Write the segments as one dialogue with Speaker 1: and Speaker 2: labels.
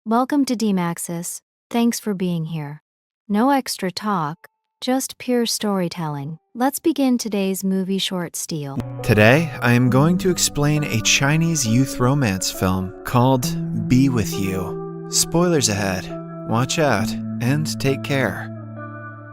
Speaker 1: Welcome to DMAXUS. Thanks for being here. No extra talk, just pure storytelling. Let's begin today's movie short steal.
Speaker 2: Today, I am going to explain a Chinese youth romance film called Be With You. Spoilers ahead. Watch out and take care.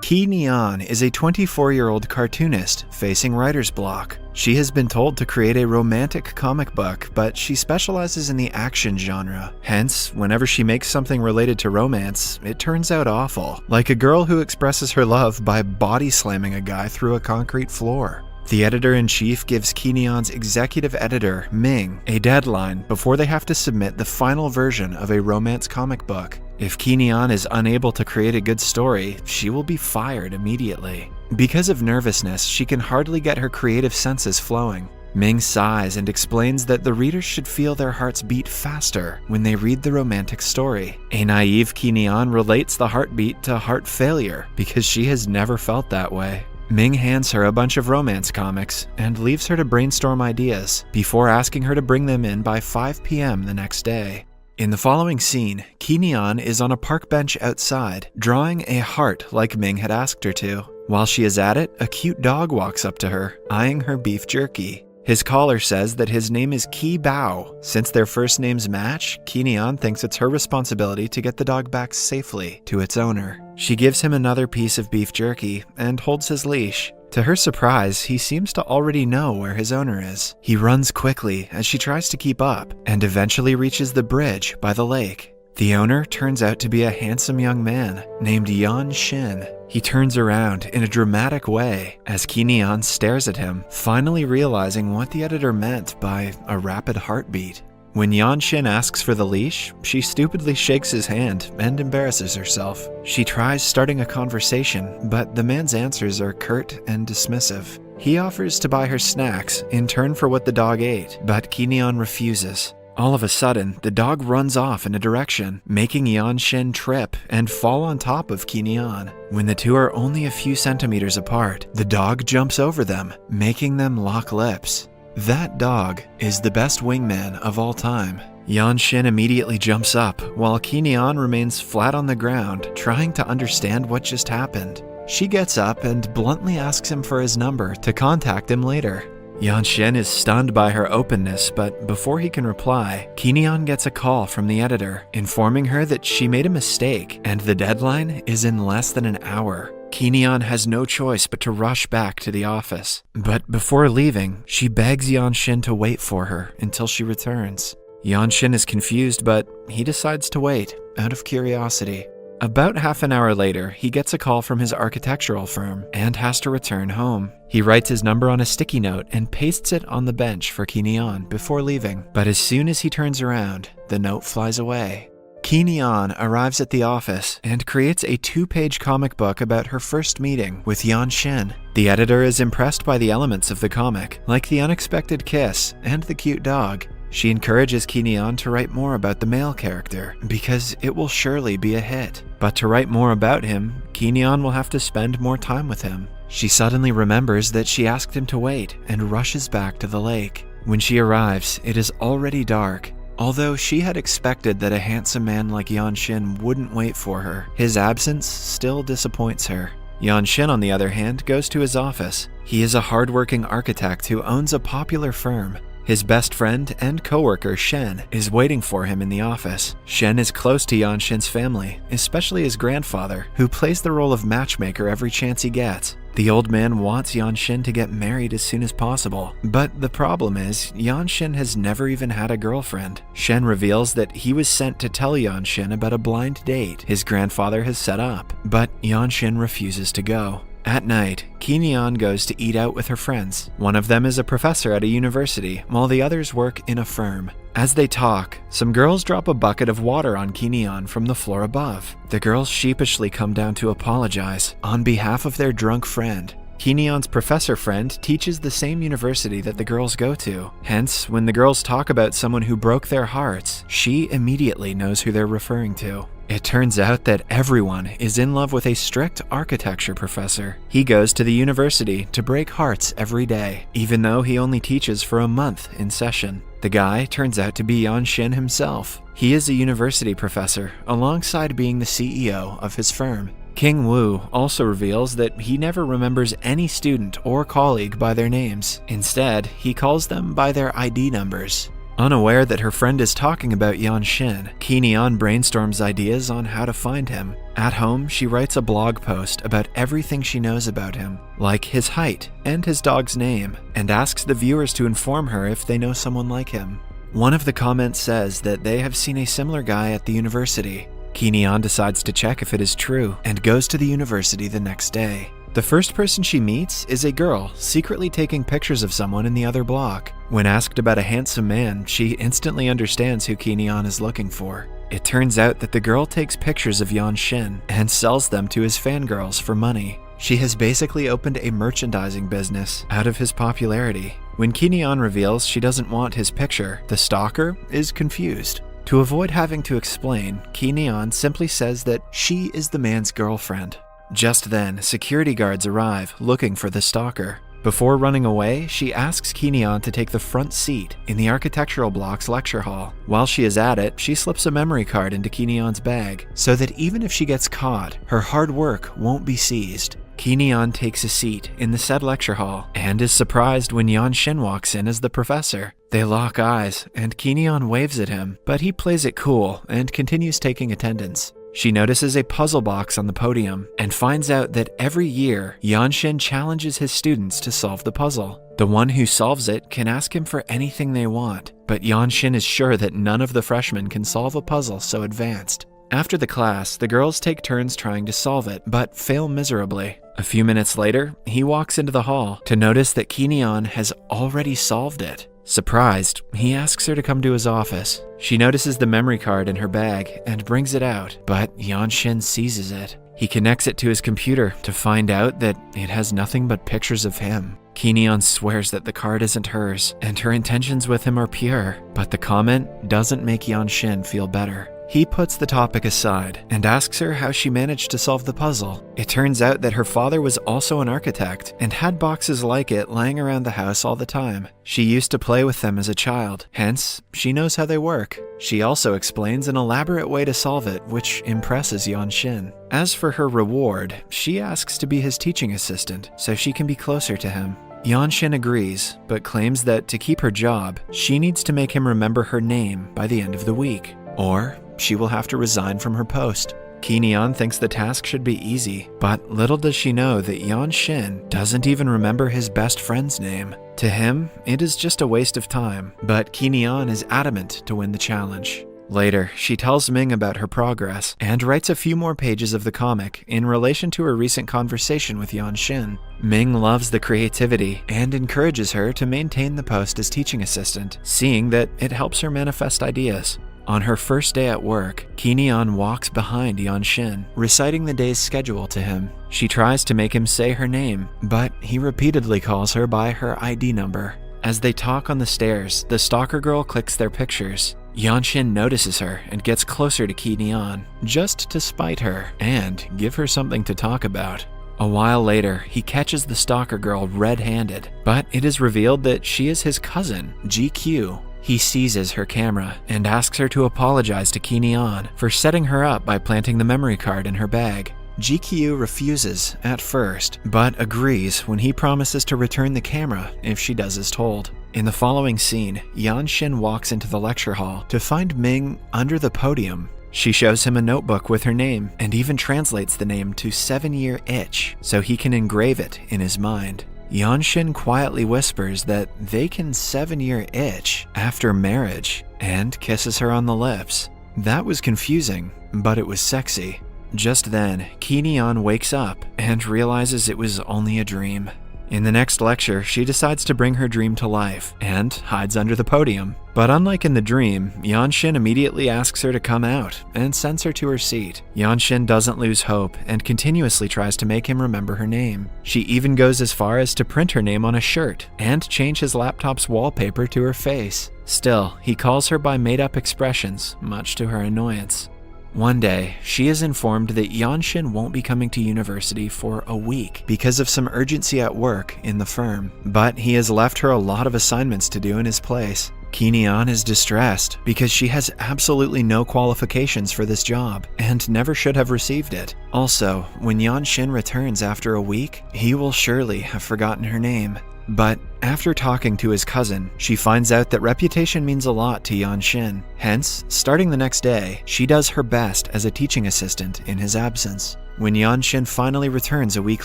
Speaker 2: Ki Neon is a 24-year-old cartoonist facing writer's block. She has been told to create a romantic comic book, but she specializes in the action genre. Hence, whenever she makes something related to romance, it turns out awful, like a girl who expresses her love by body slamming a guy through a concrete floor. The editor-in-chief gives Ki Neon's executive editor, Ming, a deadline before they have to submit the final version of a romance comic book. If Ki Neon is unable to create a good story, she will be fired immediately. Because of nervousness, she can hardly get her creative senses flowing. Ming sighs and explains that the readers should feel their hearts beat faster when they read the romantic story. A naive Ki Neon relates the heartbeat to heart failure because she has never felt that way. Ming hands her a bunch of romance comics and leaves her to brainstorm ideas before asking her to bring them in by 5 p.m. the next day. In the following scene, Ki Neon is on a park bench outside, drawing a heart like Ming had asked her to. While she is at it, a cute dog walks up to her, eyeing her beef jerky. His caller says that his name is Ki Bao. Since their first names match, Ki Neon thinks it's her responsibility to get the dog back safely to its owner. She gives him another piece of beef jerky and holds his leash. To her surprise, he seems to already know where his owner is. He runs quickly as she tries to keep up and eventually reaches the bridge by the lake. The owner turns out to be a handsome young man named Ye-jin. He turns around in a dramatic way as Ki Neon stares at him, finally realizing what the editor meant by a rapid heartbeat. When Ye-jin asks for the leash, she stupidly shakes his hand and embarrasses herself. She tries starting a conversation, but the man's answers are curt and dismissive. He offers to buy her snacks in turn for what the dog ate, but Ki Neon refuses. All of a sudden, the dog runs off in a direction, making Ye-jin trip and fall on top of Ki Neon. When the two are only a few centimeters apart, the dog jumps over them, making them lock lips. That dog is the best wingman of all time. Ye-jin immediately jumps up, while Ki Neon remains flat on the ground, trying to understand what just happened. She gets up and bluntly asks him for his number to contact him later. Ye-jin is stunned by her openness, but before he can reply, Ki Neon gets a call from the editor, informing her that she made a mistake and the deadline is in less than an hour. Ki Neon has no choice but to rush back to the office. But before leaving, she begs Ye-jin to wait for her until she returns. Ye-jin is confused, but he decides to wait, out of curiosity. About half an hour later, he gets a call from his architectural firm and has to return home. He writes his number on a sticky note and pastes it on the bench for Ki Neon before leaving. But as soon as he turns around, the note flies away. Ki Neon arrives at the office and creates a 2-page comic book about her first meeting with Ye-jin. The editor is impressed by the elements of the comic, like the unexpected kiss and the cute dog. She encourages Ki Neon to write more about the male character, because it will surely be a hit. But to write more about him, Ki Neon will have to spend more time with him. She suddenly remembers that she asked him to wait and rushes back to the lake. When she arrives, it is already dark. Although she had expected that a handsome man like Ye-jin wouldn't wait for her, his absence still disappoints her. Ye-jin, on the other hand, goes to his office. He is a hardworking architect who owns a popular firm. His best friend and co-worker, Shen, is waiting for him in the office. Shen is close to Ye-jin's family, especially his grandfather, who plays the role of matchmaker every chance he gets. The old man wants Ye-jin to get married as soon as possible, but the problem is, Ye-jin has never even had a girlfriend. Shen reveals that he was sent to tell Ye-jin about a blind date his grandfather has set up, but Ye-jin refuses to go. At night, Ki Neon goes to eat out with her friends. One of them is a professor at a university, while the others work in a firm. As they talk, some girls drop a bucket of water on Ki Neon from the floor above. The girls sheepishly come down to apologize on behalf of their drunk friend. Ki-neon's professor friend teaches the same university that the girls go to. Hence, when the girls talk about someone who broke their hearts, she immediately knows who they're referring to. It turns out that everyone is in love with a strict architecture professor. He goes to the university to break hearts every day, even though he only teaches for a month in session. The guy turns out to be Yan-shin himself. He is a university professor, alongside being the CEO of his firm. King Wu also reveals that he never remembers any student or colleague by their names. Instead, he calls them by their ID numbers. Unaware that her friend is talking about Yan-shin, Ki-neon brainstorms ideas on how to find him. At home, she writes a blog post about everything she knows about him, like his height and his dog's name, and asks the viewers to inform her if they know someone like him. One of the comments says that they have seen a similar guy at the university. Ki-neon decides to check if it is true and goes to the university the next day. The first person she meets is a girl secretly taking pictures of someone in the other block. When asked about a handsome man, she instantly understands who Ki-neon is looking for. It turns out that the girl takes pictures of Yan-shin and sells them to his fangirls for money. She has basically opened a merchandising business out of his popularity. When Ki-neon reveals she doesn't want his picture, the stalker is confused. To avoid having to explain, Ki-neon simply says that she is the man's girlfriend. Just then, security guards arrive looking for the stalker. Before running away, she asks Ki-neon to take the front seat in the architectural block's lecture hall. While she is at it, she slips a memory card into Ki-neon's bag, so that even if she gets caught, her hard work won't be seized. Ki-neon takes a seat in the said lecture hall, and is surprised when Yan-shin walks in as the professor. They lock eyes, and Ki-neon waves at him, but he plays it cool and continues taking attendance. She notices a puzzle box on the podium and finds out that every year, Yan-shin challenges his students to solve the puzzle. The one who solves it can ask him for anything they want, but Yan-shin is sure that none of the freshmen can solve a puzzle so advanced. After the class, the girls take turns trying to solve it, but fail miserably. A few minutes later, he walks into the hall to notice that Ki-neon has already solved it. Surprised, he asks her to come to his office. She notices the memory card in her bag and brings it out, but Yan-shin seizes it. He connects it to his computer to find out that it has nothing but pictures of him. Ki-neon swears that the card isn't hers, and her intentions with him are pure, but the comment doesn't make Yan-shin feel better. He puts the topic aside and asks her how she managed to solve the puzzle. It turns out that her father was also an architect and had boxes like it lying around the house all the time. She used to play with them as a child, hence, she knows how they work. She also explains an elaborate way to solve it, which impresses Yan-shin. As for her reward, she asks to be his teaching assistant so she can be closer to him. Yan-shin agrees, but claims that to keep her job, she needs to make him remember her name by the end of the week, or she will have to resign from her post. Ki-neon thinks the task should be easy, but little does she know that Yan-shin doesn't even remember his best friend's name. To him, it is just a waste of time, but Ki-neon is adamant to win the challenge. Later, she tells Ming about her progress and writes a few more pages of the comic in relation to her recent conversation with Yan-shin. Ming loves the creativity and encourages her to maintain the post as teaching assistant, seeing that it helps her manifest ideas. On her first day at work, Ki-neon walks behind Yan-shin, reciting the day's schedule to him. She tries to make him say her name, but he repeatedly calls her by her ID number. As they talk on the stairs, the stalker girl clicks their pictures. Yan-shin notices her and gets closer to Ki-neon, just to spite her and give her something to talk about. A while later, he catches the stalker girl red-handed, but it is revealed that she is his cousin, GQ. He seizes her camera and asks her to apologize to Ki-neon for setting her up by planting the memory card in her bag. GQ refuses at first, but agrees when he promises to return the camera if she does as told. In the following scene, Yan-shin walks into the lecture hall to find Ming under the podium. She shows him a notebook with her name and even translates the name to 7-year itch so he can engrave it in his mind. Yan-shin quietly whispers that they can 7-year itch after marriage and kisses her on the lips. That was confusing, but it was sexy. Just then, Ki-neon wakes up and realizes it was only a dream. In the next lecture, she decides to bring her dream to life and hides under the podium. But unlike in the dream, Ye-jin immediately asks her to come out and sends her to her seat. Ye-jin doesn't lose hope and continuously tries to make him remember her name. She even goes as far as to print her name on a shirt and change his laptop's wallpaper to her face. Still, he calls her by made-up expressions, much to her annoyance. One day, she is informed that Ye-jin won't be coming to university for a week because of some urgency at work in the firm, but he has left her a lot of assignments to do in his place. Ki-neon is distressed because she has absolutely no qualifications for this job and never should have received it. Also, when Ye-jin returns after a week, he will surely have forgotten her name. But after talking to his cousin, she finds out that reputation means a lot to Ye-jin. Hence, starting the next day, she does her best as a teaching assistant in his absence. When Ye-jin finally returns a week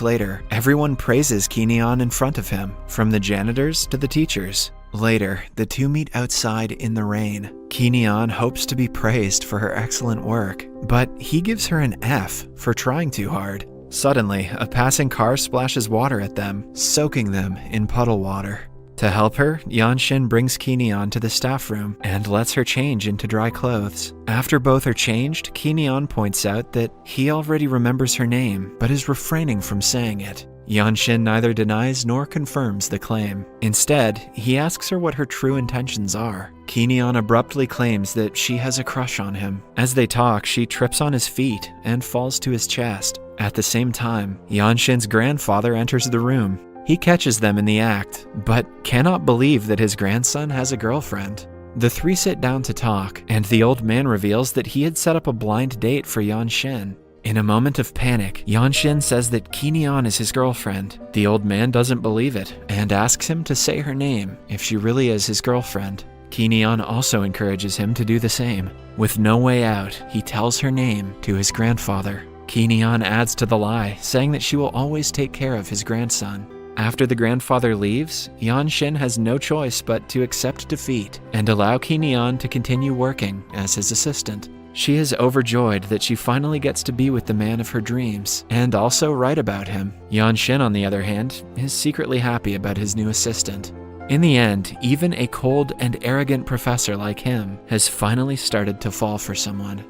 Speaker 2: later, everyone praises Ki-neon in front of him, from the janitors to the teachers. Later, the two meet outside in the rain. Ki-neon hopes to be praised for her excellent work, but he gives her an F for trying too hard. Suddenly, a passing car splashes water at them, soaking them in puddle water. To help her, Ye-jin brings Ki-neon to the staff room and lets her change into dry clothes. After both are changed, Ki-neon points out that he already remembers her name, but is refraining from saying it. Ye-jin neither denies nor confirms the claim. Instead, he asks her what her true intentions are. Ki-neon abruptly claims that she has a crush on him. As they talk, she trips on his feet and falls to his chest. At the same time, Ye-jin's grandfather enters the room. He catches them in the act, but cannot believe that his grandson has a girlfriend. The three sit down to talk, and the old man reveals that he had set up a blind date for Ye-jin. In a moment of panic, Ye-jin says that Ki-neon is his girlfriend. The old man doesn't believe it, and asks him to say her name if she really is his girlfriend. Ki-neon also encourages him to do the same. With no way out, he tells her name to his grandfather. Ki-neon adds to the lie, saying that she will always take care of his grandson. After the grandfather leaves, Ye-jin has no choice but to accept defeat and allow Ki-neon to continue working as his assistant. She is overjoyed that she finally gets to be with the man of her dreams, and also write about him. Ye-jin, on the other hand, is secretly happy about his new assistant. In the end, even a cold and arrogant professor like him has finally started to fall for someone.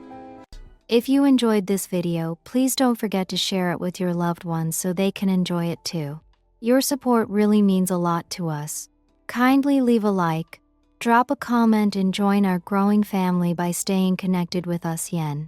Speaker 1: If you enjoyed this video, please don't forget to share it with your loved ones so they can enjoy it too. Your support really means a lot to us. Kindly leave a like, drop a comment and join our growing family by staying connected with us. Yen.